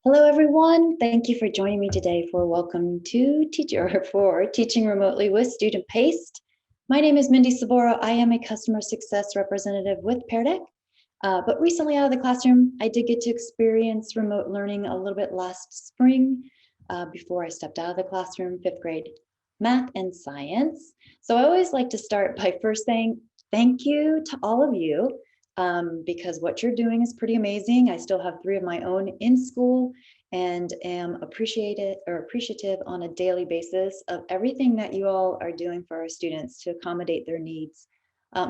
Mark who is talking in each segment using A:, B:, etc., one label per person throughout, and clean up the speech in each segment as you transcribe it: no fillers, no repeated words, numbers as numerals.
A: Hello, everyone. Thank you for joining me today for Welcome to Teacher for Teaching Remotely with StudentPaced. My name is Mindy Saboro. I am a customer success representative with Pear Deck. But recently out of the classroom, I did get to experience remote learning a little bit last spring before I stepped out of the classroom, 5th grade math and science. So I always like to start by first saying thank you to all of you. Because what you're doing is pretty amazing. I still have 3 of my own in school and am appreciative on a daily basis of everything that you all are doing for our students to accommodate their needs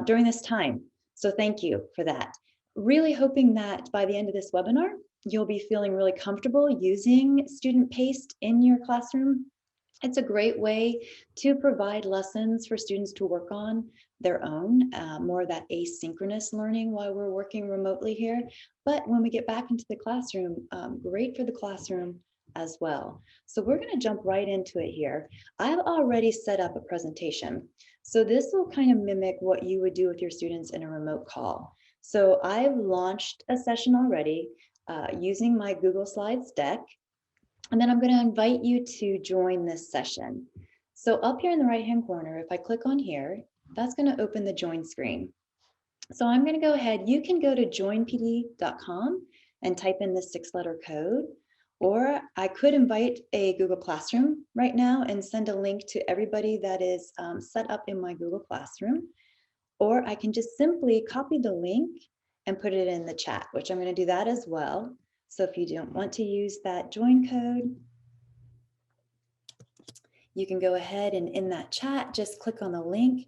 A: during this time. So thank you for that. Really hoping that by the end of this webinar, you'll be feeling really comfortable using StudentPaced in your classroom. It's a great way to provide lessons for students to work on their own, more of that asynchronous learning while we're working remotely here. But when we get back into the classroom, great for the classroom as well. So we're going to jump right into it here. I've already set up a presentation. So this will kind of mimic what you would do with your students in a remote call. So I've launched a session already using my Google Slides deck. And then I'm going to invite you to join this session. So up here in the right-hand corner, if I click on here, that's going to open the join screen. So I'm going to go ahead. You can go to joinpd.com and type in this 6-letter code, or I could invite a Google Classroom right now and send a link to everybody that is set up in my Google Classroom, or I can just simply copy the link and put it in the chat, which I'm going to do that as well. So if you don't want to use that join code, you can go ahead and in that chat, just click on the link.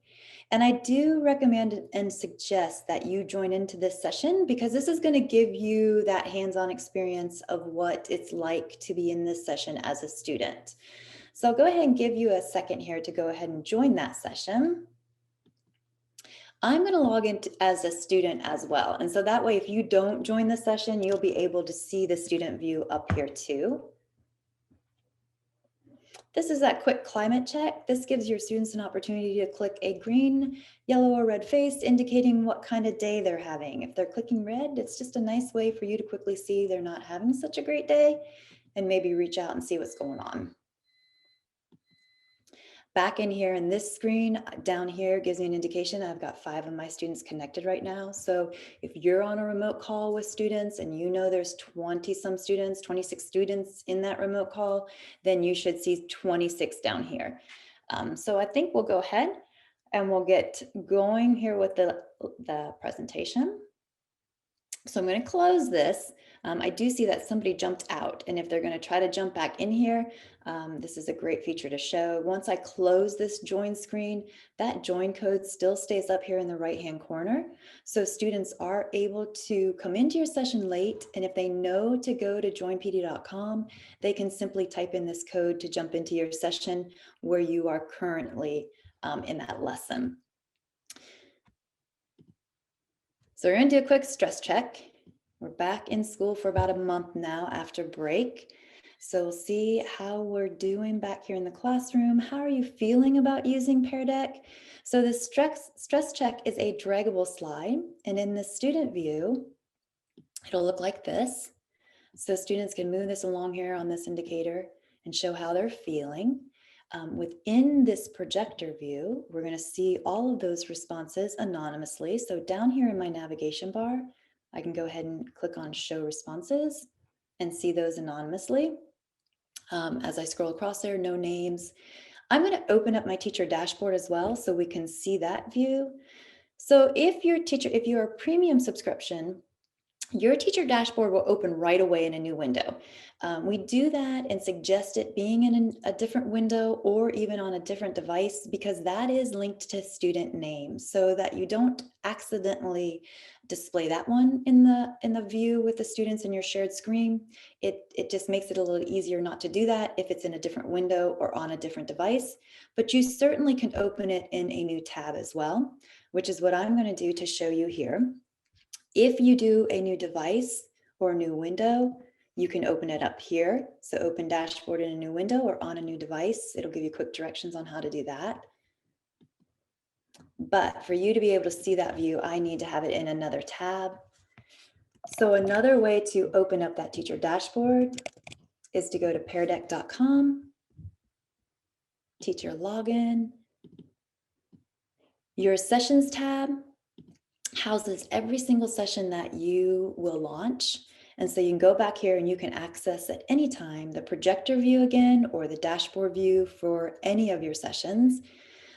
A: And I do recommend and suggest that you join into this session because this is going to give you that hands-on experience of what it's like to be in this session as a student. So I'll go ahead and give you a second here to go ahead and join that session. I'm going to log in as a student as well. And so that way, if you don't join the session, you'll be able to see the student view up here too. This is that quick climate check. This gives your students an opportunity to click a green, yellow, or red face indicating what kind of day they're having. If they're clicking red, it's just a nice way for you to quickly see they're not having such a great day and maybe reach out and see what's going on. Back in here in this screen down here gives me an indication I've got 5 of my students connected right now. So if you're on a remote call with students and you know there's 20-some students, 26 students in that remote call, then you should see 26 down here. So I think we'll go ahead and we'll get going here with the presentation. So I'm going to close this. I do see that somebody jumped out, and if they're going to try to jump back in here, this is a great feature to show. Once I close this join screen, that join code still stays up here in the right-hand corner. So students are able to come into your session late, and if they know to go to joinpd.com, they can simply type in this code to jump into your session where you are currently in that lesson. So we're going to do a quick stress check. We're back in school for about a month now after break. So we'll see how we're doing back here in the classroom. How are you feeling about using Pear Deck? So the stress check is a draggable slide. And in the student view, it'll look like this. So students can move this along here on this indicator and show how they're feeling. Within this projector view, we're going to see all of those responses anonymously. So down here in my navigation bar, I can go ahead and click on show responses and see those anonymously. As I scroll across there, no names. I'm going to open up my teacher dashboard as well so we can see that view. So if you're a premium subscription, your teacher dashboard will open right away in a new window. We do that and suggest it being in a different window or even on a different device because that is linked to student names so that you don't accidentally display that one in the view with the students in your shared screen. It just makes it a little easier not to do that if it's in a different window or on a different device, but you certainly can open it in a new tab as well, which is what I'm going to do to show you here. If you do a new device or a new window, you can open it up here. So open dashboard in a new window or on a new device. It'll give you quick directions on how to do that. But for you to be able to see that view, I need to have it in another tab. So another way to open up that teacher dashboard is to go to peardeck.com, teacher login. Your sessions tab houses every single session that you will launch. And so you can go back here and you can access at any time the projector view again, or the dashboard view for any of your sessions.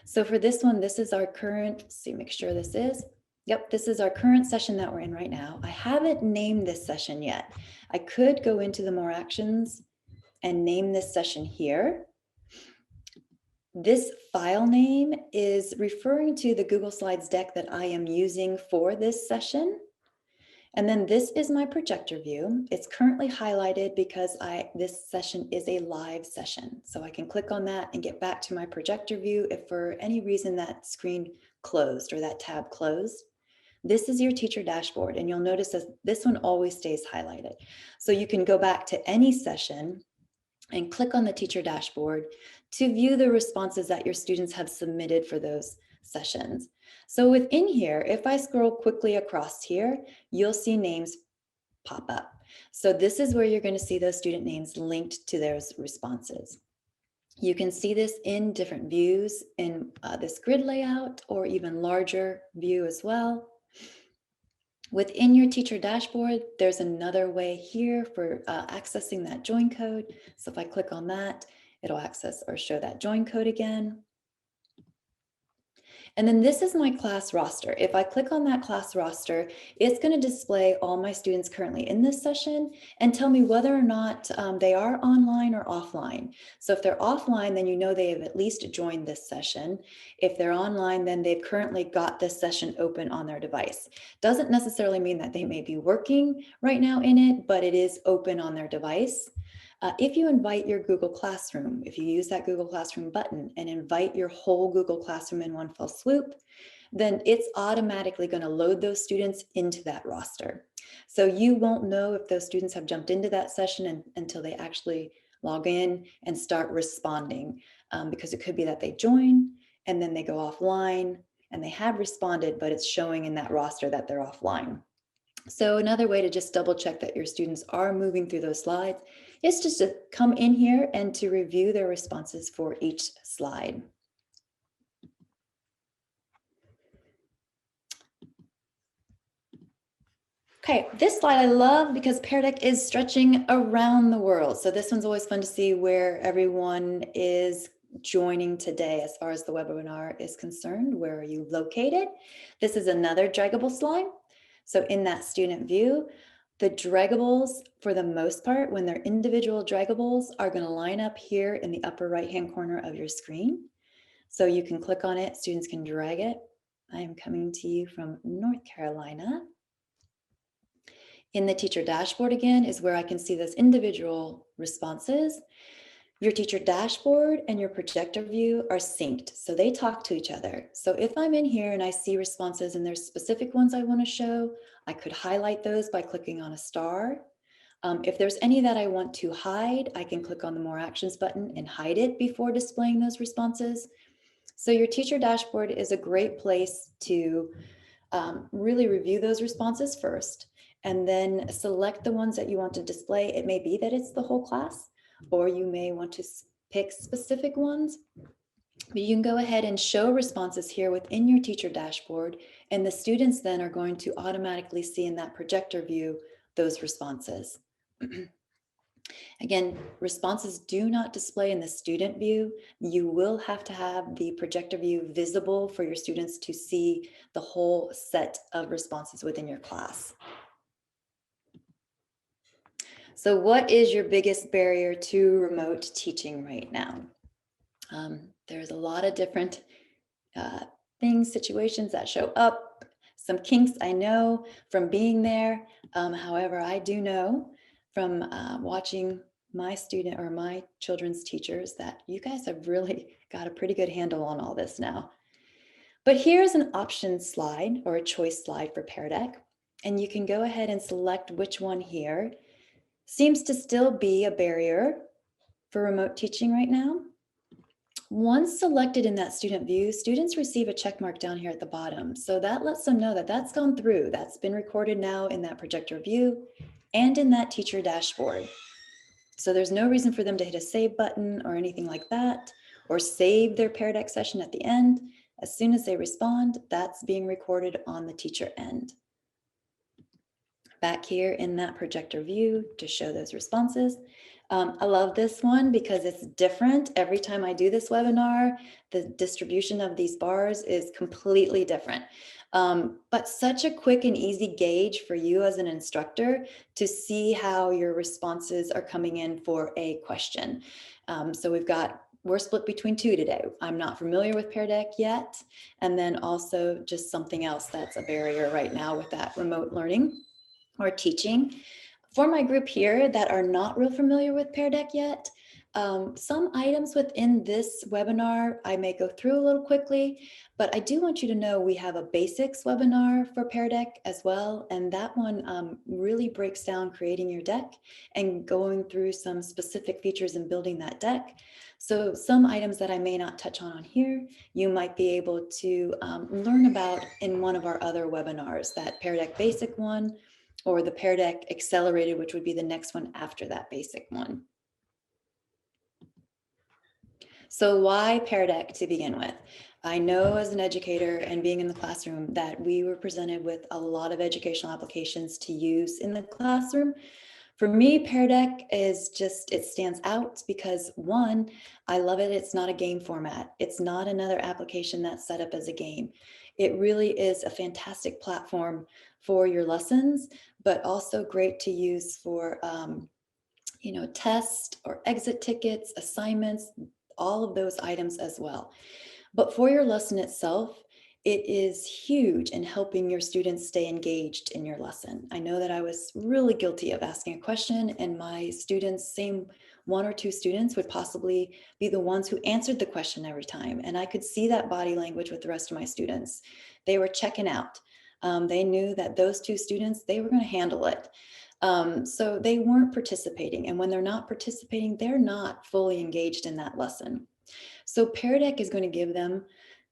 A: So for this one, this is our current, let's see, make sure this is, yep, this is our current session that we're in right now. I haven't named this session yet. I could go into the more actions and name this session here. This file name is referring to the Google Slides deck that I am using for this session. And then this is my projector view. It's currently highlighted because this session is a live session. So I can click on that and get back to my projector view if for any reason that screen closed or that tab closed. This is your teacher dashboard, and you'll notice that this one always stays highlighted. So you can go back to any session and click on the teacher dashboard to view the responses that your students have submitted for those sessions. So within here, if I scroll quickly across here, you'll see names pop up. So this is where you're going to see those student names linked to those responses. You can see this in different views in this grid layout, or even larger view as well. Within your teacher dashboard, there's another way here for accessing that join code. So if I click on that, it'll access or show that join code again. And then this is my class roster. If I click on that class roster, it's going to display all my students currently in this session and tell me whether or not they are online or offline. So if they're offline, then you know they have at least joined this session. If they're online, then they've currently got this session open on their device. Doesn't necessarily mean that they may be working right now in it, but it is open on their device. If you invite your Google Classroom, if you use that Google Classroom button and invite your whole Google Classroom in one fell swoop, then it's automatically going to load those students into that roster. So you won't know if those students have jumped into that session until they actually log in and start responding, because it could be that they join and then they go offline and they have responded, but it's showing in that roster that they're offline. So another way to just double check that your students are moving through those slides is just to come in here and to review their responses for each slide. Okay, this slide I love because Pear Deck is stretching around the world. So this one's always fun to see where everyone is joining today as far as the webinar is concerned. Where are you located? This is another draggable slide. So in that student view, the draggables, for the most part, when they're individual draggables, are going to line up here in the upper right-hand corner of your screen. So you can click on it, students can drag it. I am coming to you from North Carolina. In the teacher dashboard again is where I can see those individual responses. Your teacher dashboard and your projector view are synced, so they talk to each other. So if I'm in here and I see responses and there's specific ones I want to show, I could highlight those by clicking on a star. If there's any that I want to hide, I can click on the More Actions button and hide it before displaying those responses. So your teacher dashboard is a great place to really review those responses first, and then select the ones that you want to display. It may be that it's the whole class, or you may want to pick specific ones. But you can go ahead and show responses here within your teacher dashboard, and the students then are going to automatically see in that projector view those responses. Again, responses do not display in the student view. You will have to have the projector view visible for your students to see the whole set of responses within your class. So what is your biggest barrier to remote teaching right now? There's a lot of different things, situations that show up, some kinks I know from being there. However, I do know from watching my student or my children's teachers that you guys have really got a pretty good handle on all this now. But here's an option slide or a choice slide for Pear Deck, and you can go ahead and select which one here seems to still be a barrier for remote teaching right now. Once selected in that student view, students receive a check mark down here at the bottom. So that lets them know that that's gone through. That's been recorded now in that projector view and in that teacher dashboard. So there's no reason for them to hit a save button or anything like that, or save their Pear Deck session at the end. As soon as they respond, that's being recorded on the teacher end. Back here in that projector view to show those responses. I love this one because it's different. Every time I do this webinar, the distribution of these bars is completely different. But such a quick and easy gauge for you as an instructor to see how your responses are coming in for a question. So we're split between two today. I'm not familiar with Pear Deck yet. And then also just something else that's a barrier right now with that remote learning or teaching. For my group here that are not real familiar with Pear Deck yet, some items within this webinar I may go through a little quickly, but I do want you to know we have a basics webinar for Pear Deck as well, and that one really breaks down creating your deck and going through some specific features and building that deck. So some items that I may not touch on here, you might be able to learn about in one of our other webinars, that Pear Deck basic one, or the Pear Deck Accelerated, which would be the next one after that basic one. So why Pear Deck to begin with? I know as an educator and being in the classroom that we were presented with a lot of educational applications to use in the classroom. For me, Pear Deck is just, it stands out because one, I love it. It's not a game format. It's not another application that's set up as a game. It really is a fantastic platform for your lessons, but also great to use for, tests or exit tickets, assignments, all of those items as well. But for your lesson itself, it is huge in helping your students stay engaged in your lesson. I know that I was really guilty of asking a question, and my students, same one or two students, would possibly be the ones who answered the question every time. And I could see that body language with the rest of my students. They were checking out. They knew that those two students, they were going to handle it. So they weren't participating. And when they're not participating, they're not fully engaged in that lesson. So Pear Deck is going to give them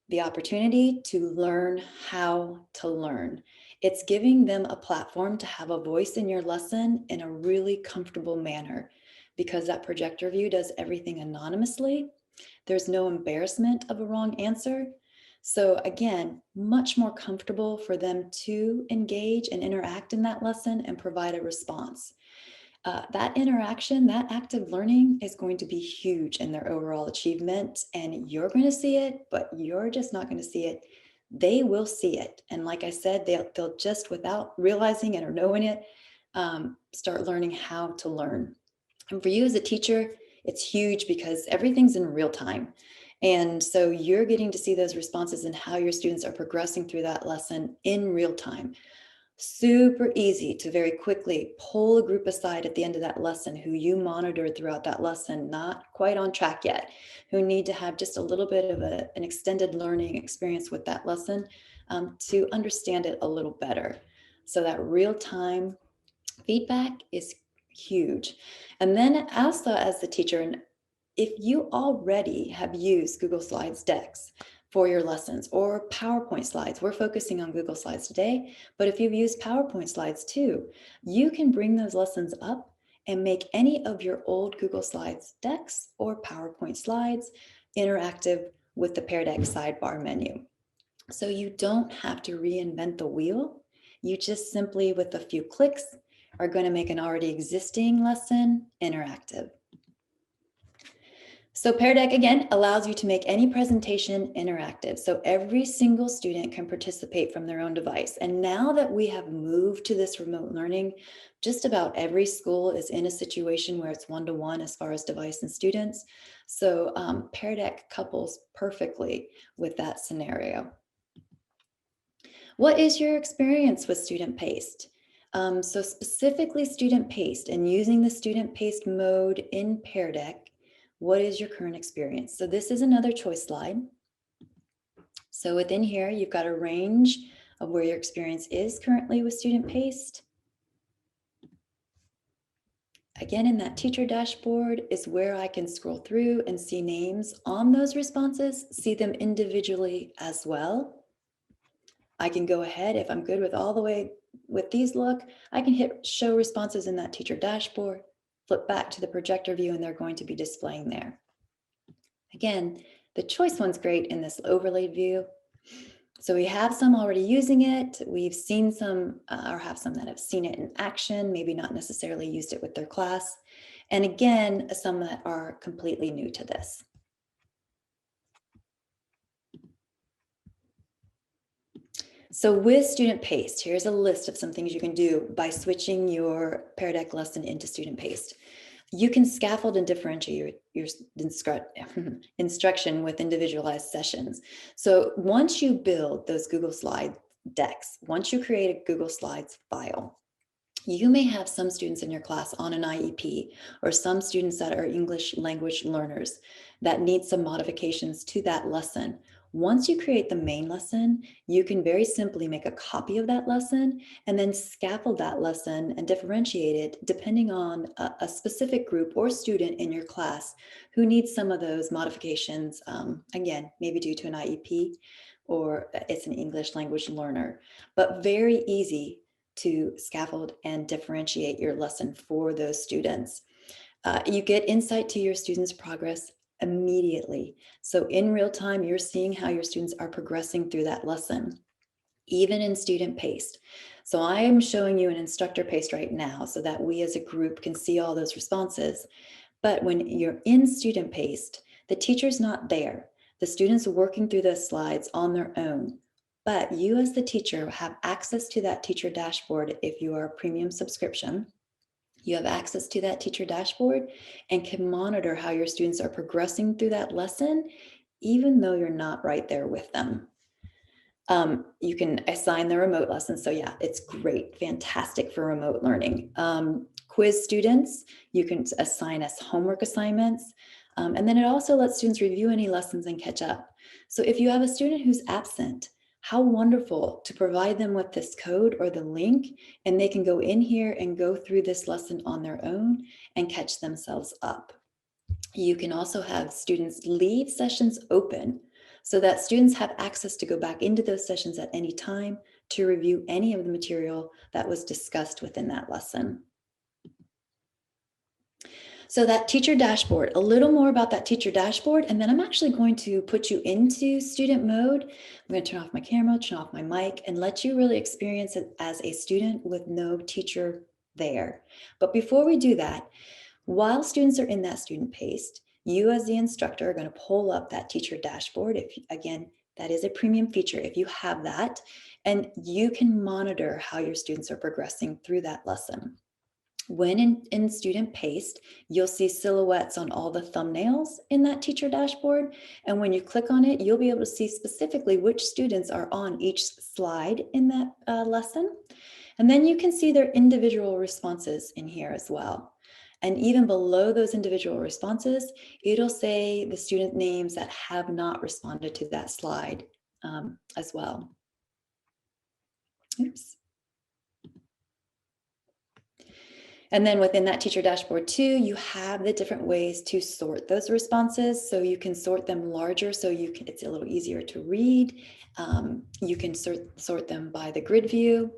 A: the opportunity to learn how to learn. It's giving them a platform to have a voice in your lesson in a really comfortable manner, because that projector view does everything anonymously. There's no embarrassment of a wrong answer. So again, much more comfortable for them to engage and interact in that lesson and provide a response. That interaction, that active learning is going to be huge in their overall achievement, and you're going to see it, but you're just not going to see it. They will see it. And like I said, they'll just, without realizing it or knowing it, start learning how to learn. And for you as a teacher, it's huge because everything's in real time. And so you're getting to see those responses and how your students are progressing through that lesson in real time. Super easy to very quickly pull a group aside at the end of that lesson who you monitored throughout that lesson, not quite on track yet, who need to have just a little bit of an extended learning experience with that lesson to understand it a little better. So that real-time feedback is huge. And then also as the teacher, and if you already have used Google Slides decks for your lessons or PowerPoint slides, we're focusing on Google Slides today, but if you've used PowerPoint slides too, you can bring those lessons up and make any of your old Google Slides decks or PowerPoint slides interactive with the Pear Deck sidebar menu. So you don't have to reinvent the wheel. You just simply, with a few clicks, are going to make an already existing lesson interactive. So Pear Deck, again, allows you to make any presentation interactive. So every single student can participate from their own device. And now that we have moved to this remote learning, just about every school is in a situation where it's one-to-one as far as device and students. So Pear Deck couples perfectly with that scenario. What is your experience with StudentPaced? So specifically StudentPaced and using the StudentPaced mode in Pear Deck, what is your current experience? So this is another choice slide. So within here, you've got a range of where your experience is currently with StudentPaced. Again, in that teacher dashboard is where I can scroll through and see names on those responses, see them individually as well. I can go ahead, if I'm good with all the way with these look, I can hit show responses in that teacher dashboard. flip back to the projector view, and they're going to be displaying there. Again, the choice one's great in this overlaid view. So we have some already using it. We've seen some or have some that have seen it in action, maybe not necessarily used it with their class. And again, some that are completely new to this. So with StudentPaced, here's a list of some things you can do by switching your Pear Deck lesson into StudentPaced. You can scaffold and differentiate your instruction with individualized sessions. So once you build those Google Slide decks, once you create a Google Slides file, you may have some students in your class on an IEP or some students that are English language learners that need some modifications to that lesson. Once you create the main lesson, you can very simply make a copy of that lesson and then scaffold that lesson and differentiate it depending on a specific group or student in your class who needs some of those modifications, again, maybe due to an IEP or it's an English language learner, but very easy to scaffold and differentiate your lesson for those students. You get insight to your students' progress immediately. So in real time, you're seeing how your students are progressing through that lesson, even in StudentPaced. So I am showing you an instructor paced right now so that we as a group can see all those responses. But when you're in StudentPaced, the teacher's not there. The student's working through those slides on their own. But you as the teacher have access to that teacher dashboard if you are a premium subscription. You have access to that teacher dashboard and can monitor how your students are progressing through that lesson, even though you're not right there with them. You can assign the remote lessons. So yeah, it's great, fantastic for remote learning. Quiz students, you can assign as homework assignments. And then it also lets students review any lessons and catch up. So if you have a student who's absent, how wonderful to provide them with this code or the link, and they can go in here and go through this lesson on their own and catch themselves up. You can also have students leave sessions open so that students have access to go back into those sessions at any time to review any of the material that was discussed within that lesson. So that teacher dashboard, a little more about that teacher dashboard, and then I'm actually going to put you into student mode. I'm going to turn off my camera, turn off my mic, and let you really experience it as a student with no teacher there. But before we do that, while students are in that StudentPaced, you as the instructor are going to pull up that teacher dashboard. If again, that is a premium feature if you have that, and you can monitor how your students are progressing through that lesson. When in StudentPaced, you'll see silhouettes on all the thumbnails in that teacher dashboard. And when you click on it, you'll be able to see specifically which students are on each slide in that lesson. And then you can see their individual responses in here as well. And even below those individual responses, it'll say the student names that have not responded to that slide as well. Oops. And then within that teacher dashboard too, you have the different ways to sort those responses. So you can sort them larger so you can, it's a little easier to read. You can sort them by the grid view.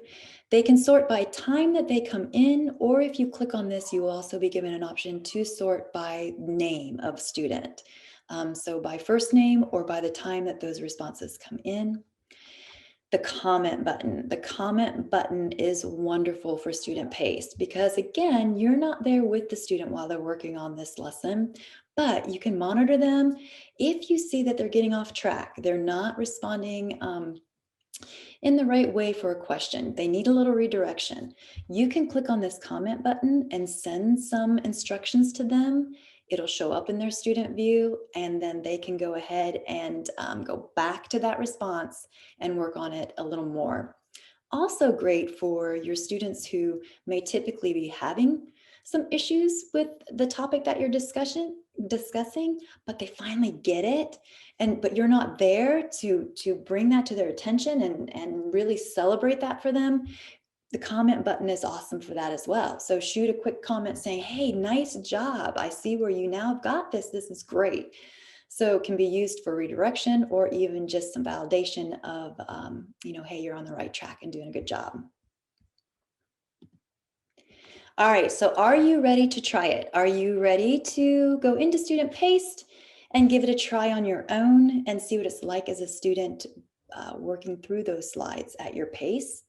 A: They can sort by time that they come in, or if you click on this, you will also be given an option to sort by name of student. So by first name or by the time that those responses come in. The comment button. The comment button is wonderful for StudentPaced because again, you're not there with the student while they're working on this lesson, but you can monitor them if you see that they're getting off track. They're not responding in the right way for a question. They need a little redirection. You can click on this comment button and send some instructions to them. It'll show up in their student view, and then they can go ahead and go back to that response and work on it a little more. Also great for your students who may typically be having some issues with the topic that you're discussing, but they finally get it, but you're not there to bring that to their attention and really celebrate that for them. The comment button is awesome for that as well. So shoot a quick comment saying, hey, nice job. I see where you now have got this. This is great. So it can be used for redirection or even just some validation of, hey, you're on the right track and doing a good job. All right, so are you ready to try it? Are you ready to go into StudentPaced and give it a try on your own and see what it's like as a student working through those slides at your pace?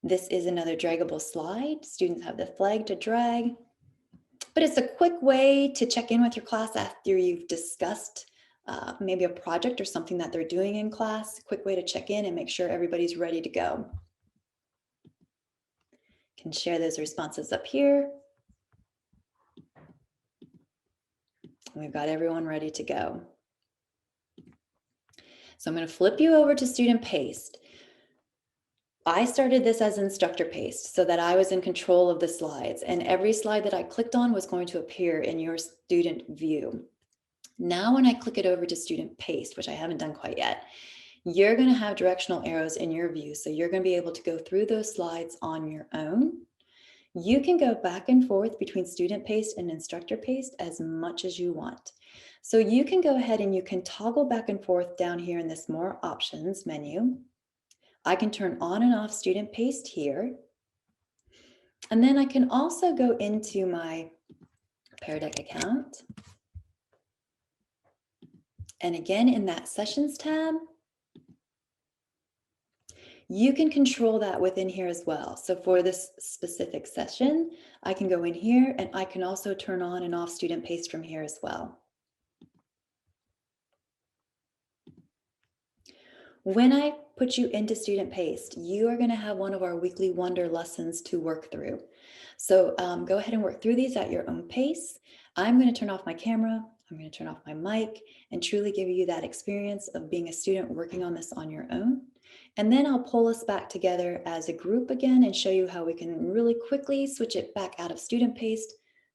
A: This is another draggable slide. Students have the flag to drag, but it's a quick way to check in with your class after you've discussed maybe a project or something that they're doing in class. Quick way to check in and make sure everybody's ready to go. Can share those responses up here. We've got everyone ready to go. So I'm going to flip you over to StudentPaced. I started this as instructor-paced so that I was in control of the slides, and every slide that I clicked on was going to appear in your student view. Now when I click it over to StudentPaced, which I haven't done quite yet, you're going to have directional arrows in your view, so you're going to be able to go through those slides on your own. You can go back and forth between StudentPaced and instructor-paced as much as you want. So you can go ahead and you can toggle back and forth down here in this More Options menu. I can turn on and off StudentPaced here. And then I can also go into my Pear Deck account. And again, in that Sessions tab, you can control that within here as well. So for this specific session, I can go in here and I can also turn on and off StudentPaced from here as well. When I put you into StudentPaced, you are going to have one of our weekly wonder lessons to work through. So go ahead and work through these at your own pace. I'm going to turn off my camera. I'm going to turn off my mic and truly give you that experience of being a student working on this on your own. And then I'll pull us back together as a group again and show you how we can really quickly switch it back out of StudentPaced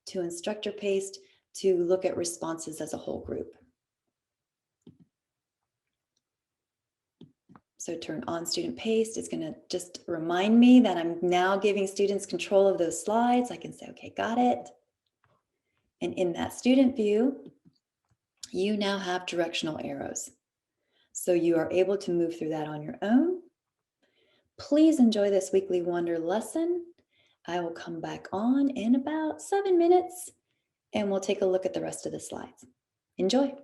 A: to instructor-paced to look at responses as a whole group. So turn on StudentPaced. It's going to just remind me that I'm now giving students control of those slides. I can say, okay, got it. And in that student view, you now have directional arrows. So you are able to move through that on your own. Please enjoy this weekly wonder lesson. I will come back on in about 7 minutes and we'll take a look at the rest of the slides. Enjoy.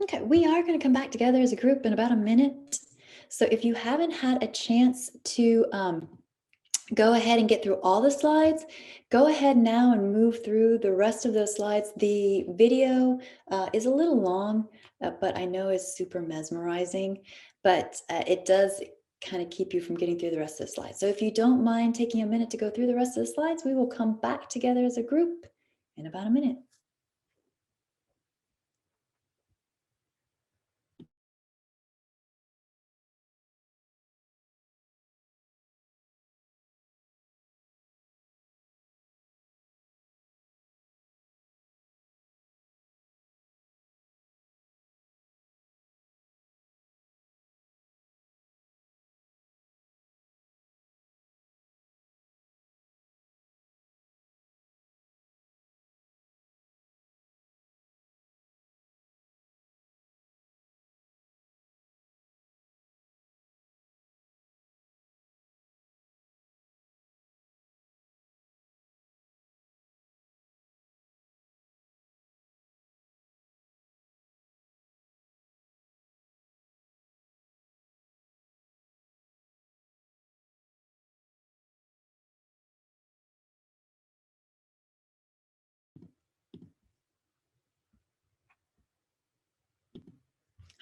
A: Okay, we are going to come back together as a group in about a minute. So if you haven't had a chance to go ahead and get through all the slides, go ahead now and move through the rest of those slides. The video is a little long, but I know is super mesmerizing, but it does kind of keep you from getting through the rest of the slides. So if you don't mind taking a minute to go through the rest of the slides, we will come back together as a group in about a minute.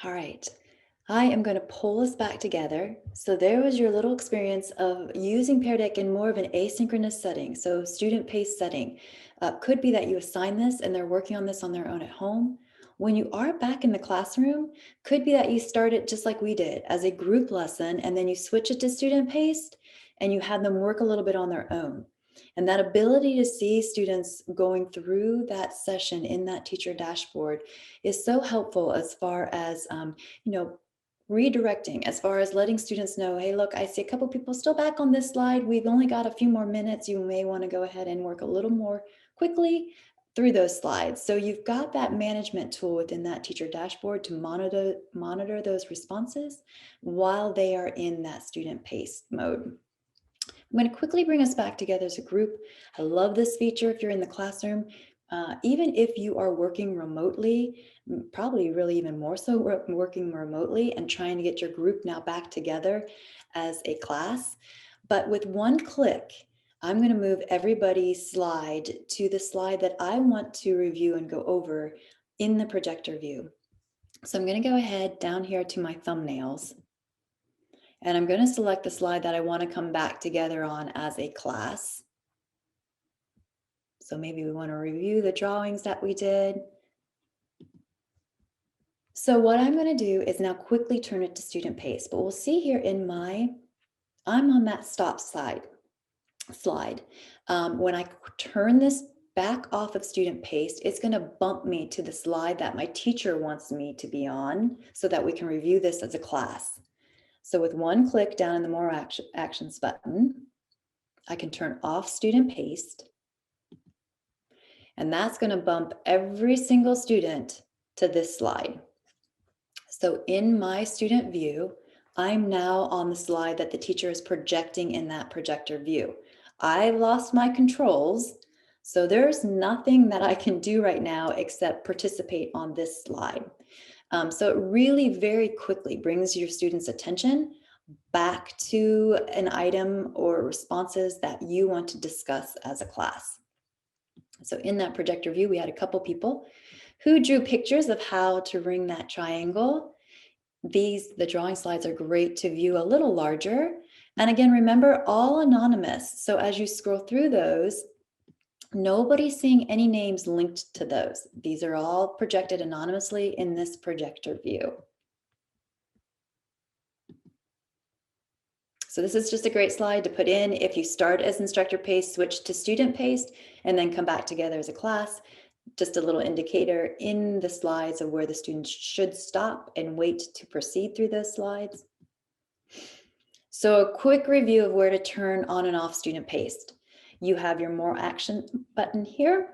A: All right, I am going to pull us back together. So there was your little experience of using Pear Deck in more of an asynchronous setting. So student-paced setting. Could be that you assign this and they're working on this on their own at home. When you are back in the classroom, could be that you start it just like we did as a group lesson, and then you switch it to student-paced and you have them work a little bit on their own. And that ability to see students going through that session in that teacher dashboard is so helpful as far as, you know, redirecting, as far as letting students know, hey, look, I see a couple people still back on this slide. We've only got a few more minutes. You may want to go ahead and work a little more quickly through those slides. So you've got that management tool within that teacher dashboard to monitor those responses while they are in that student-paced mode. I'm going to quickly bring us back together as a group. I love this feature if you're in the classroom. Even if you are working remotely, probably really even more so working remotely and trying to get your group now back together as a class. But with one click, I'm going to move everybody's slide to the slide that I want to review and go over in the projector view. So I'm going to go ahead down here to my thumbnails. And I'm going to select the slide that I want to come back together on as a class. So maybe we want to review the drawings that we did. So what I'm going to do is now quickly turn it to student-paced, but we'll see here in I'm on that stop slide. When I turn this back off of student-paced, it's going to bump me to the slide that my teacher wants me to be on so that we can review this as a class. So with one click down in the More Actions button, I can turn off student-paced, and that's going to bump every single student to this slide. So in my student view, I'm now on the slide that the teacher is projecting in that projector view. I've lost my controls, so there's nothing that I can do right now except participate on this slide. So it really very quickly brings your students' attention back to an item or responses that you want to discuss as a class. So in that projector view, we had a couple people who drew pictures of how to ring that triangle. The drawing slides are great to view a little larger. And again, remember, all anonymous. So as you scroll through those, nobody's seeing any names linked to those. These are all projected anonymously in this projector view. So this is just a great slide to put in if you start as instructor-paced, switch to student-paced, and then come back together as a class. Just a little indicator in the slides of where the students should stop and wait to proceed through those slides. So a quick review of where to turn on and off student-paced. You have your More Action button here,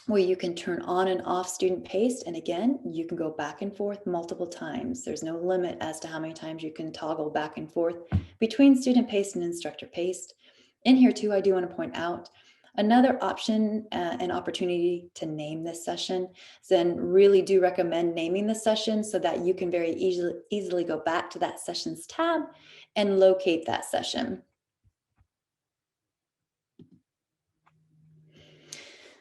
A: where you can turn on and off student-paced. And again, you can go back and forth multiple times. There's no limit as to how many times you can toggle back and forth between student-paced and instructor-paced. In here too, I do want to point out, Another option and opportunity to name this session, then really do recommend naming the session so that you can very easily go back to that sessions tab and locate that session.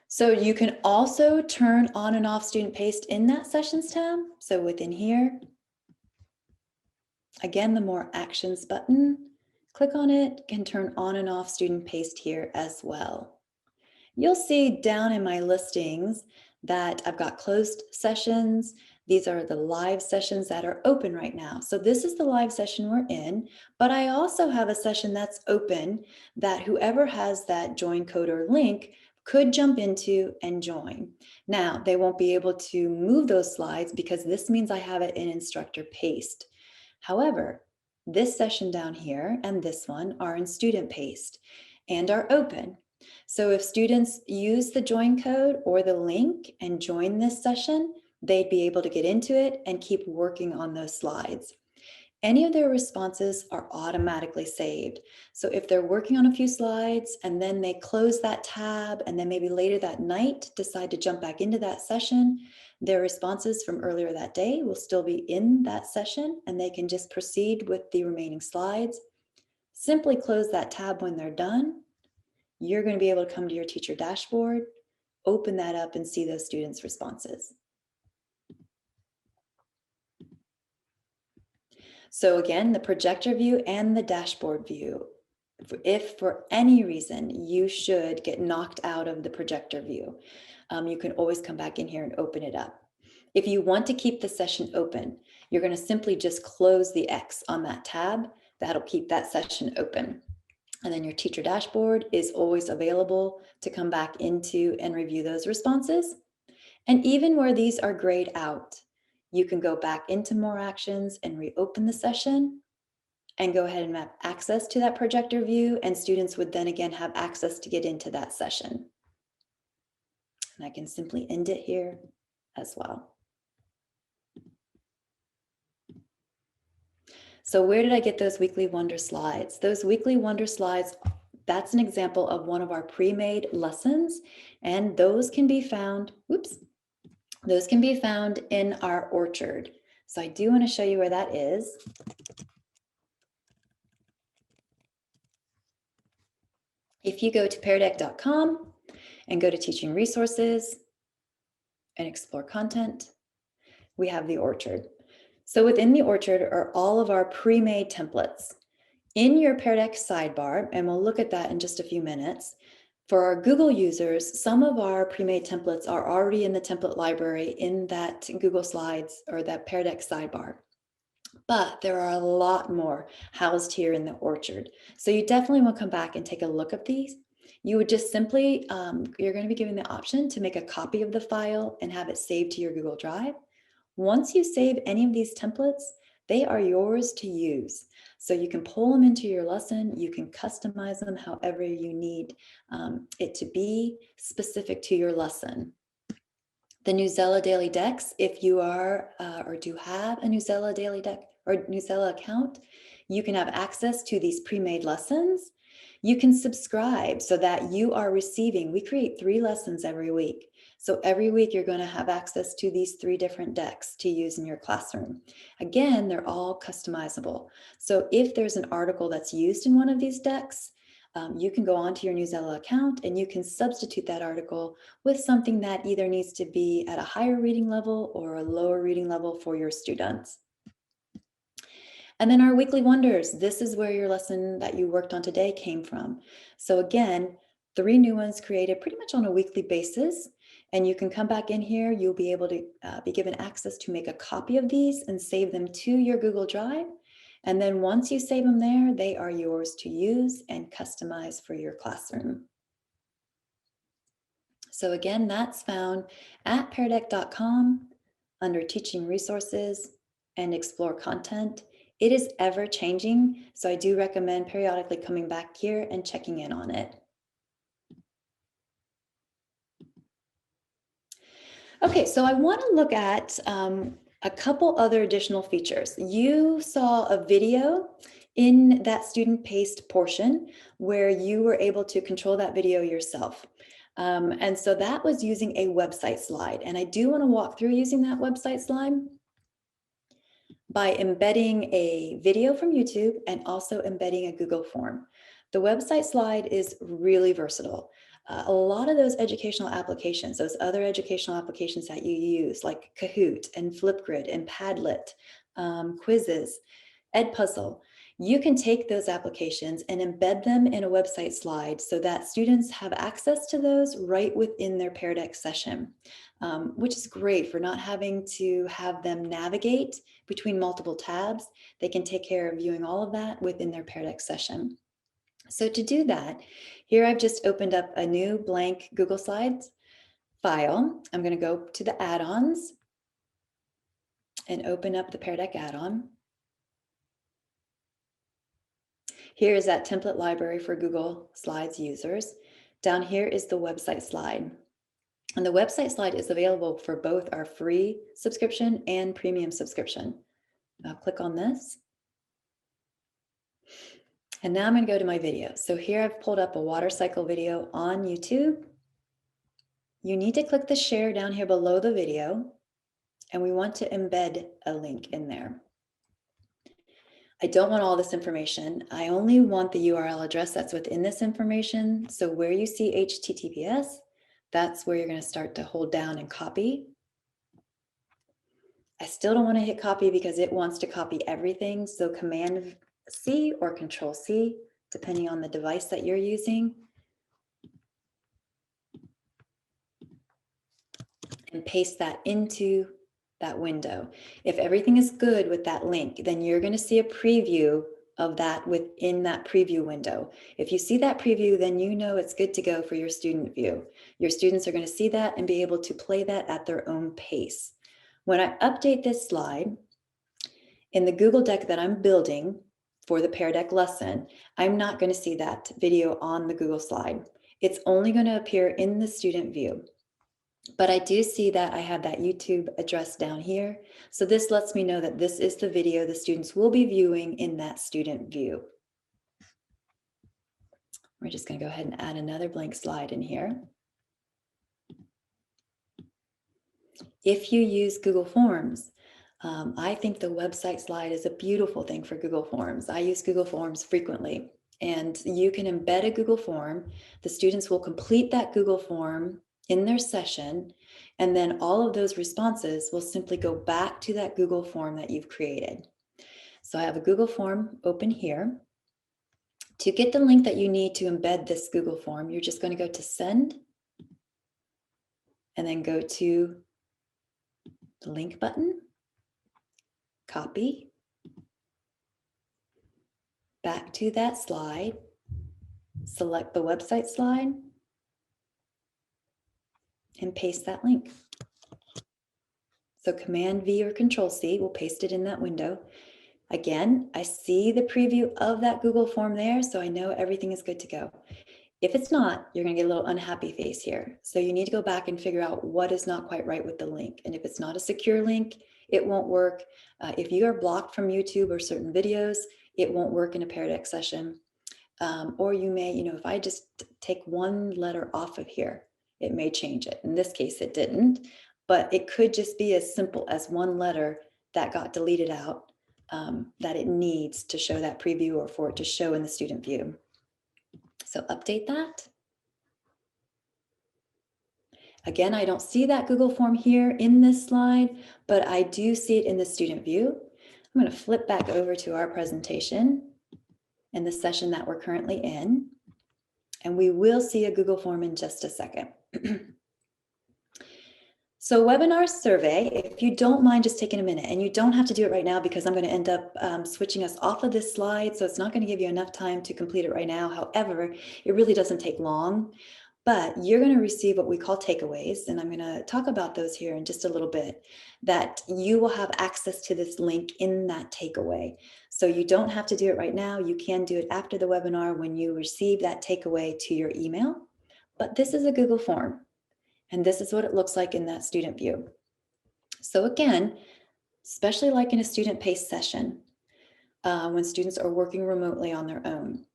A: So you can also turn on and off StudentPaced in that sessions tab. So within here, again, the more actions button, click on it, can turn on and off StudentPaced here as well. You'll see down in my listings that I've got closed sessions. These are the live sessions that are open right now. So this is the live session we're in, but I also have a session that's open that whoever has that join code or link could jump into and join. Now, they won't be able to move those slides because this means I have it in instructor paced. However, this session down here and this one are in student paced and are open. So if students use the join code or the link and join this session, they'd be able to get into it and keep working on those slides. Any of their responses are automatically saved. So if they're working on a few slides and then they close that tab and then maybe later that night decide to jump back into that session, their responses from earlier that day will still be in that session and they can just proceed with the remaining slides. Simply close that tab when they're done. You're going to be able to come to your teacher dashboard, open that up and see those students' responses. So again, the projector view and the dashboard view. If for any reason you should get knocked out of the projector view, you can always come back in here and open it up. If you want to keep the session open, you're going to simply just close the X on that tab. That'll keep that session open. And then your teacher dashboard is always available to come back into and review those responses. And even where these are grayed out, you can go back into more actions and reopen the session and go ahead and have access to that projector view, and students would then again have access to get into that session. And I can simply end it here as well. So where did I get those weekly wonder slides? Those weekly wonder slides, that's an example of one of our pre-made lessons, and those can be found, those can be found in our orchard. So I do want to show you where that is. If you go to peardeck.com and go to teaching resources and explore content, we have the orchard. So within the orchard are all of our pre-made templates. In your Pear Deck sidebar, and we'll look at that in just a few minutes, for our Google users, some of our pre-made templates are already in the template library in that Google Slides or that Pear Deck sidebar. But there are a lot more housed here in the orchard. So you definitely want to come back and take a look at these. You would just simply, you're going to be given the option to make a copy of the file and have it saved to your Google Drive. Once you save any of these templates, they are yours to use. So you can pull them into your lesson, you can customize them however you need it to be specific to your lesson. The Newsela Daily Decks, if you are or do have a Newsela Daily Deck or Newsela account, you can have access to these pre-made lessons. You can subscribe so that you are receiving, we create 3 lessons every week. So every week you're going to have access to these 3 different decks to use in your classroom. Again, they're all customizable. So if there's an article that's used in one of these decks, you can go onto your Newsela account and you can substitute that article with something that either needs to be at a higher reading level or a lower reading level for your students. And then our weekly wonders, this is where your lesson that you worked on today came from. So again, 3 new ones created pretty much on a weekly basis. And you can come back in here, you'll be able to be given access to make a copy of these and save them to your Google Drive. And then once you save them there, they are yours to use and customize for your classroom. So again, that's found at peardeck.com under teaching resources and explore content. It is ever changing, so I do recommend periodically coming back here and checking in on it. Okay, so I want to look at a couple other additional features. You saw a video in that student-paced portion where you were able to control that video yourself. And so that was using a website slide. And I do want to walk through using that website slide by embedding a video from YouTube and also embedding a Google form. The website slide is really versatile. A lot of those educational applications, those other educational applications that you use, like Kahoot and Flipgrid and Padlet, quizzes, Edpuzzle, you can take those applications and embed them in a website slide so that students have access to those right within their Pear Deck session, which is great for not having to have them navigate between multiple tabs. They can take care of viewing all of that within their Pear Deck session. So to do that, here I've just opened up a new blank Google Slides file. I'm going to go to the add-ons and open up the Pear Deck add-on. Here is that template library for Google Slides users. Down here is the website slide. And the website slide is available for both our free subscription and premium subscription. I'll click on this. And now I'm going to go to my video. So here I've pulled up a water cycle video on YouTube. You need to click the share down here below the video, and we want to embed a link in there. I don't want all this information. I only want the URL address that's within this information. So where you see HTTPS, that's where you're going to start to hold down and copy. I still don't want to hit copy because it wants to copy everything. So Command C or Control C, depending on the device that you're using. And paste that into that window. If everything is good with that link, then you're going to see a preview of that within that preview window. If you see that preview, then you know it's good to go for your student view. Your students are going to see that and be able to play that at their own pace. When I update this slide, in the Google Deck that I'm building for the Pear Deck lesson, I'm not going to see that video on the Google slide. It's only going to appear in the student view. But I do see that I have that YouTube address down here. So this lets me know that this is the video the students will be viewing in that student view. We're just going to go ahead and add another blank slide in here. If you use Google Forms, I think the website slide is a beautiful thing for Google Forms. I use Google Forms frequently, and you can embed a Google form. The students will complete that Google form in their session, and then all of those responses will simply go back to that Google form that you've created. So I have a Google form open here. To get the link that you need to embed this Google form, you're just going to go to Send, and then go to the link button, copy, back to that slide, select the website slide, and paste that link. So Command V or Control C will paste it in that window. Again, I see the preview of that Google form there, so I know everything is good to go. If it's not, you're going to get a little unhappy face here. So you need to go back and figure out what is not quite right with the link. And if it's not a secure link, it won't work. If you are blocked from YouTube or certain videos, it won't work in a Pear Deck session. Or you may, if I just take one letter off of here, it may change it. In this case, it didn't, but it could just be as simple as one letter that got deleted out that it needs to show that preview or for it to show in the student view. So update that. Again, I don't see that Google form here in this slide, but I do see it in the student view. I'm going to flip back over to our presentation and the session that we're currently in, and we will see a Google form in just a second. So webinar survey, if you don't mind just taking a minute, and you don't have to do it right now because I'm going to end up switching us off of this slide, so it's not going to give you enough time to complete it right now. However, it really doesn't take long, but you're going to receive what we call takeaways, and I'm going to talk about those here in just a little bit, that you will have access to this link in that takeaway. So you don't have to do it right now. You can do it after the webinar when you receive that takeaway to your email, but this is a Google form. And this is what it looks like in that student view. So again, especially like in a student-paced session, when students are working remotely on their own.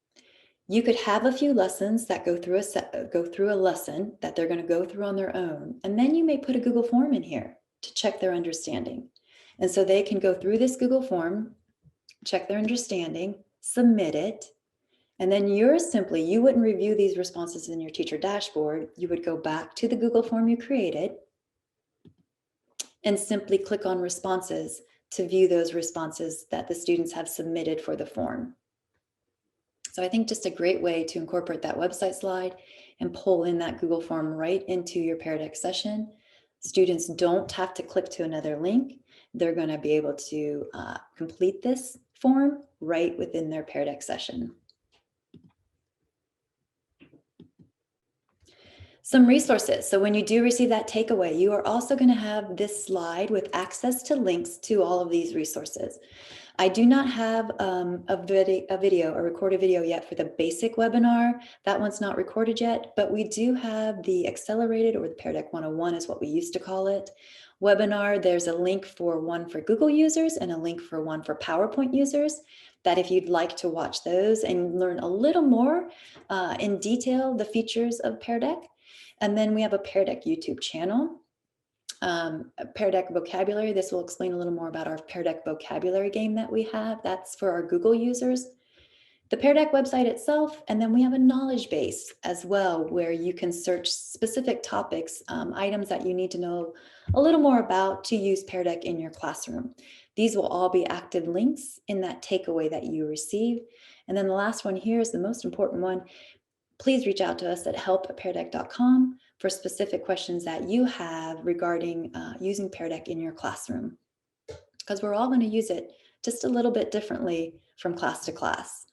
A: You could have a few lessons that go through a lesson that they're going to go through on their own, and then you may put a Google form in here to check their understanding. And so they can go through this Google form, check their understanding, submit it, and then you wouldn't review these responses in your teacher dashboard. You would go back to the Google form you created and simply click on responses to view those responses that the students have submitted for the form. So I think just a great way to incorporate that website slide and pull in that Google form right into your Pear Deck session. Students don't have to click to another link. They're going to be able to complete this form right within their Pear Deck session. Some resources. So when you do receive that takeaway, you are also going to have this slide with access to links to all of these resources. I do not have a recorded video yet for the basic webinar. That one's not recorded yet, but we do have the accelerated, or the Pear Deck 101 is what we used to call it, webinar. There's a link for one for Google users and a link for one for PowerPoint users, that if you'd like to watch those and learn a little more in detail the features of Pear Deck. And then we have a Pear Deck YouTube channel. Pear Deck vocabulary. This will explain a little more about our Pear Deck vocabulary game that we have. That's for our Google users. The Pear Deck website itself, and then we have a knowledge base as well, where you can search specific topics, items that you need to know a little more about to use Pear Deck in your classroom. These will all be active links in that takeaway that you receive. And then the last one here is the most important one. Please reach out to us at help@peardeck.com for specific questions that you have regarding using Pear Deck in your classroom, because we're all going to use it just a little bit differently from class to class.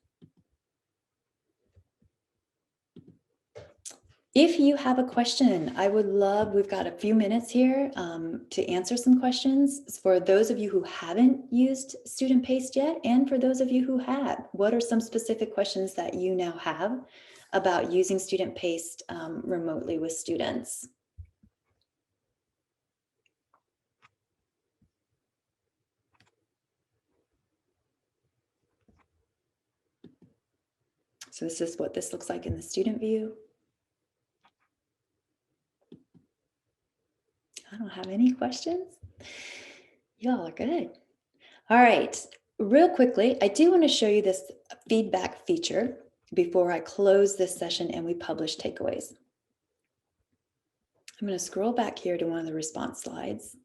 A: If you have a question, I would love, we've got a few minutes here to answer some questions. For those of you who haven't used StudentPaced yet, and for those of you who have, what are some specific questions that you now have about using StudentPaced remotely with students? So this is what this looks like in the student view. I don't have any questions. Y'all are good. All right, real quickly, I do want to show you this feedback feature before I close this session and we publish takeaways. I'm going to scroll back here to one of the response slides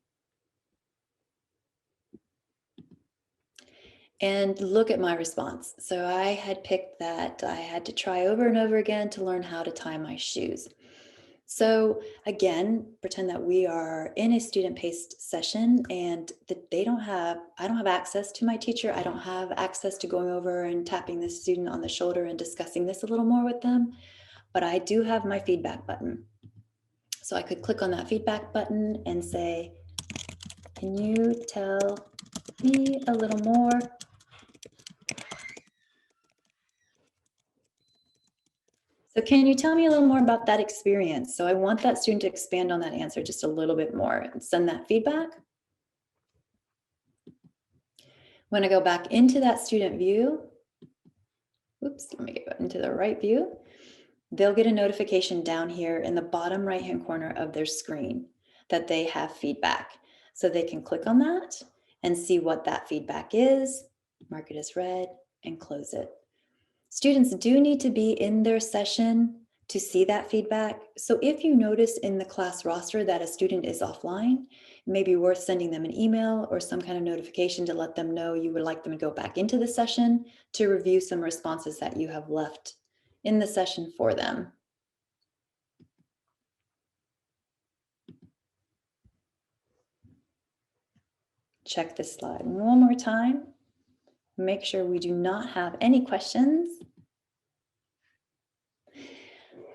A: and look at my response. So I had picked that I had to try over and over again to learn how to tie my shoes. So again, pretend that we are in a student-paced session and that I don't have access to my teacher. I don't have access to going over and tapping the student on the shoulder and discussing this a little more with them, but I do have my feedback button. So I could click on that feedback button and say, can you tell me a little more? So can you tell me a little more about that experience? So I want that student to expand on that answer just a little bit more and send that feedback. When I go back into that student view, oops, let me get into the right view, they'll get a notification down here in the bottom right-hand corner of their screen that they have feedback. So they can click on that and see what that feedback is, mark it as read, and close it. Students do need to be in their session to see that feedback. So if you notice in the class roster that a student is offline, it may be worth sending them an email or some kind of notification to let them know you would like them to go back into the session to review some responses that you have left in the session for them. Check this slide one more time. Make sure we do not have any questions.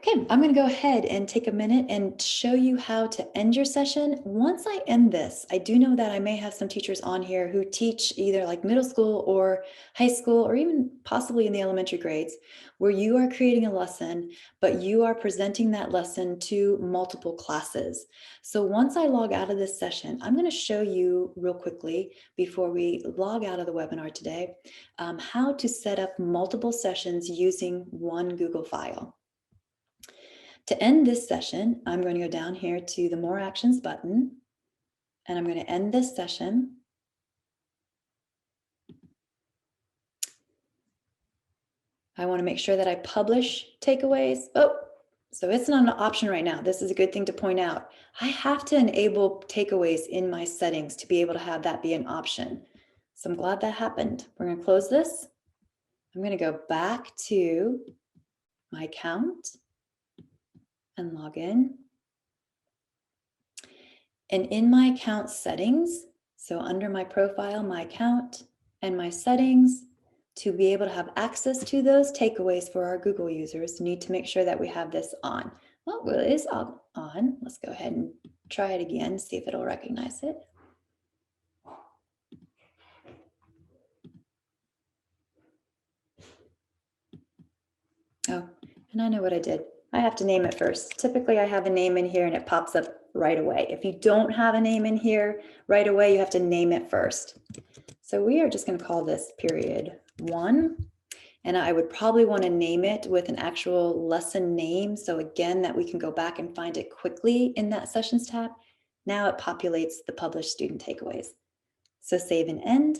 A: Okay, I'm going to go ahead and take a minute and show you how to end your session. Once I end this, I do know that I may have some teachers on here who teach either like middle school or high school, or even possibly in the elementary grades, where you are creating a lesson, but you are presenting that lesson to multiple classes. So once I log out of this session, I'm going to show you real quickly before we log out of the webinar today, how to set up multiple sessions using one Google file. To end this session, I'm going to go down here to the More Actions button, and I'm going to end this session. I want to make sure that I publish takeaways. Oh, so it's not an option right now. This is a good thing to point out. I have to enable takeaways in my settings to be able to have that be an option. So I'm glad that happened. We're going to close this. I'm going to go back to my account and log in. And in my account settings, so under my profile, my account, and my settings, to be able to have access to those takeaways for our Google users, need to make sure that we have this on. Well, it is on. Let's go ahead and try it again, see if it'll recognize it. Oh, and I know what I did. I have to name it first. Typically, I have a name in here and it pops up right away. If you don't have a name in here right away, you have to name it first. So we are just going to call this period 1. And I would probably want to name it with an actual lesson name. So again, that we can go back and find it quickly in that Sessions tab. Now it populates the published student takeaways. So save and end.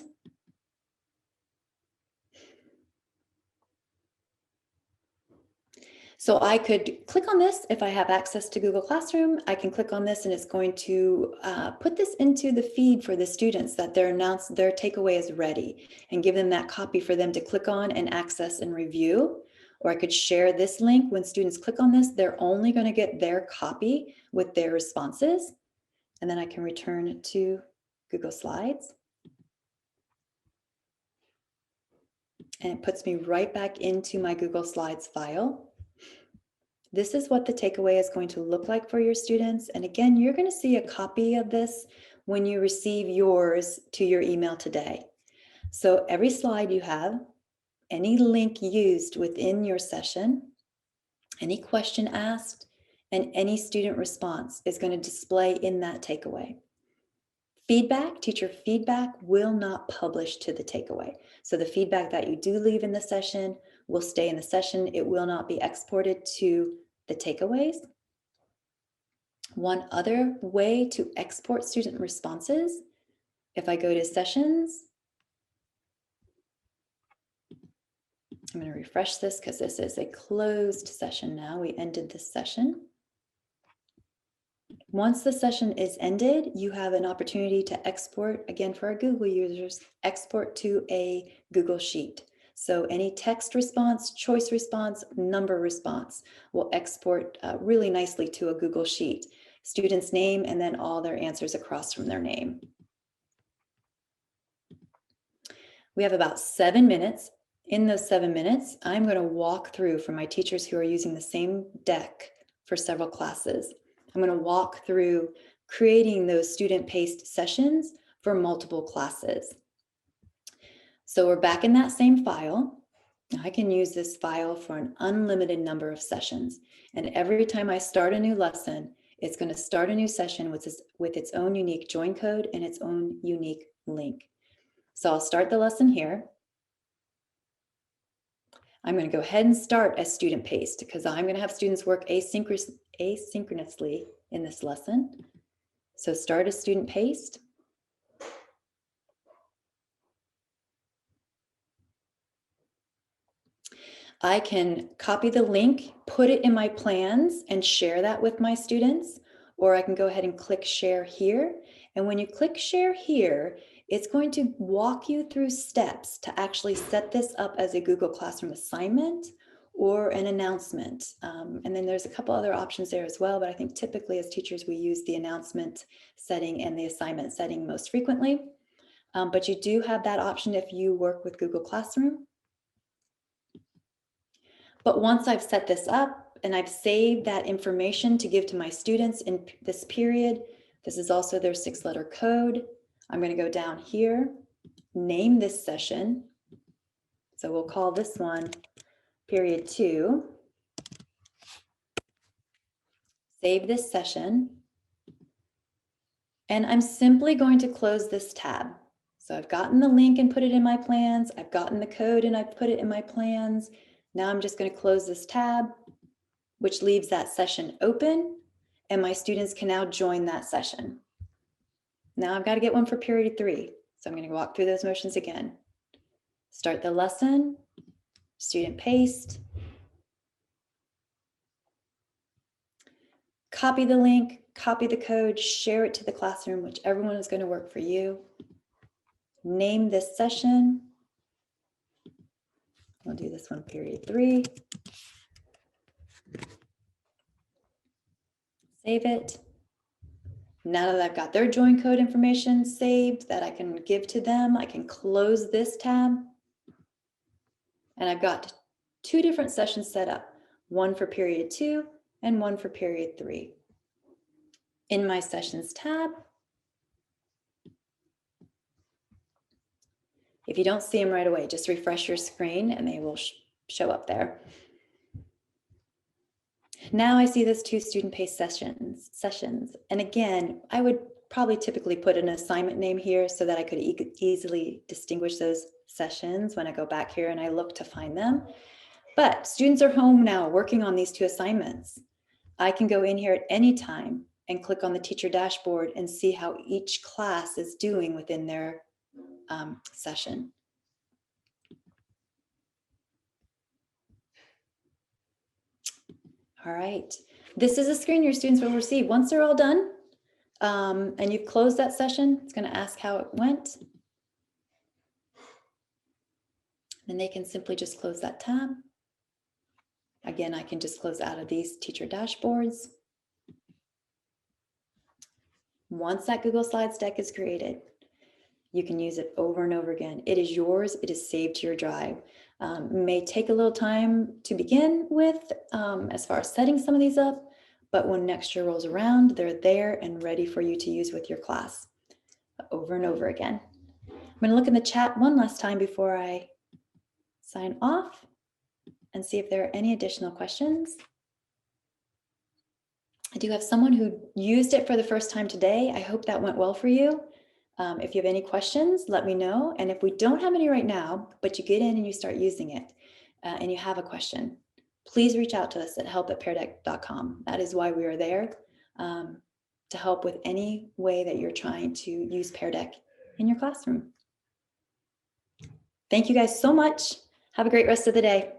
A: So I could click on this if I have access to Google Classroom. I can click on this and it's going to put this into the feed for the students that their takeaway is ready, and give them that copy for them to click on and access and review. Or I could share this link. When students click on this, they're only going to get their copy with their responses. And then I can return to Google Slides. And it puts me right back into my Google Slides file. This is what the takeaway is going to look like for your students. And again, you're going to see a copy of this when you receive yours to your email today. So every slide you have, any link used within your session, any question asked, and any student response is going to display in that takeaway. Feedback, teacher feedback, will not publish to the takeaway. So the feedback that you do leave in the session will stay in the session. It will not be exported to the takeaways. One other way to export student responses, if I go to sessions, I'm going to refresh this because this is a closed session now. We ended this session. Once the session is ended, you have an opportunity to export, again for our Google users, export to a Google Sheet. So any text response, choice response, number response will export really nicely to a Google Sheet. Student's name and then all their answers across from their name. We have about 7 minutes. In those 7 minutes, I'm going to walk through for my teachers who are using the same deck for several classes. I'm going to walk through creating those student-paced sessions for multiple classes. So we're back in that same file. I can use this file for an unlimited number of sessions. And every time I start a new lesson, it's going to start a new session with its own unique join code and its own unique link. So I'll start the lesson here. I'm going to go ahead and start as student-paced because I'm going to have students work asynchronously in this lesson. So start as student-paced. I can copy the link, put it in my plans, and share that with my students, or I can go ahead and click share here. And when you click share here, it's going to walk you through steps to actually set this up as a Google Classroom assignment or an announcement. And then there's a couple other options there as well, but I think typically as teachers, we use the announcement setting and the assignment setting most frequently. But you do have that option if you work with Google Classroom. But once I've set this up, and I've saved that information to give to my students in this period. This is also their 6-letter code. I'm going to go down here, name this session. So we'll call this one period 2. Save this session. And I'm simply going to close this tab. So I've gotten the link and put it in my plans. I've gotten the code and I've put it in my plans. Now I'm just going to close this tab, which leaves that session open, and my students can now join that session. Now I've got to get one for period 3. So I'm going to walk through those motions again. Start the lesson, StudentPaced, copy the link, copy the code, share it to the classroom, whichever one is going to work for you. Name this session. We'll do this one period 3. Save it. Now that I've got their join code information saved that I can give to them, I can close this tab. And I've got 2 different sessions set up, one for period 2 and one for period 3. In my sessions tab, if you don't see them right away, just refresh your screen and they will show up there. Now I see those 2 StudentPaced sessions. And again, I would probably typically put an assignment name here so that I could easily distinguish those sessions when I go back here and I look to find them. But students are home now working on these 2 assignments. I can go in here at any time and click on the teacher dashboard and see how each class is doing within their session. All right, this is a screen your students will receive. Once they're all done and you've closed that session, it's going to ask how it went. Then they can simply just close that tab. Again, I can just close out of these teacher dashboards. Once that Google Slides deck is created, you can use it over and over again. It is yours. It is saved to your drive. May take a little time to begin with as far as setting some of these up, but when next year rolls around, they're there and ready for you to use with your class over and over again. I'm going to look in the chat one last time before I sign off and see if there are any additional questions. I do have someone who used it for the first time today. I hope that went well for you. If you have any questions, let me know. And if we don't have any right now, but you get in and you start using it and you have a question, please reach out to us at help@peardeck.com. That is why we are there, to help with any way that you're trying to use Pear Deck in your classroom. Thank you guys so much. Have a great rest of the day.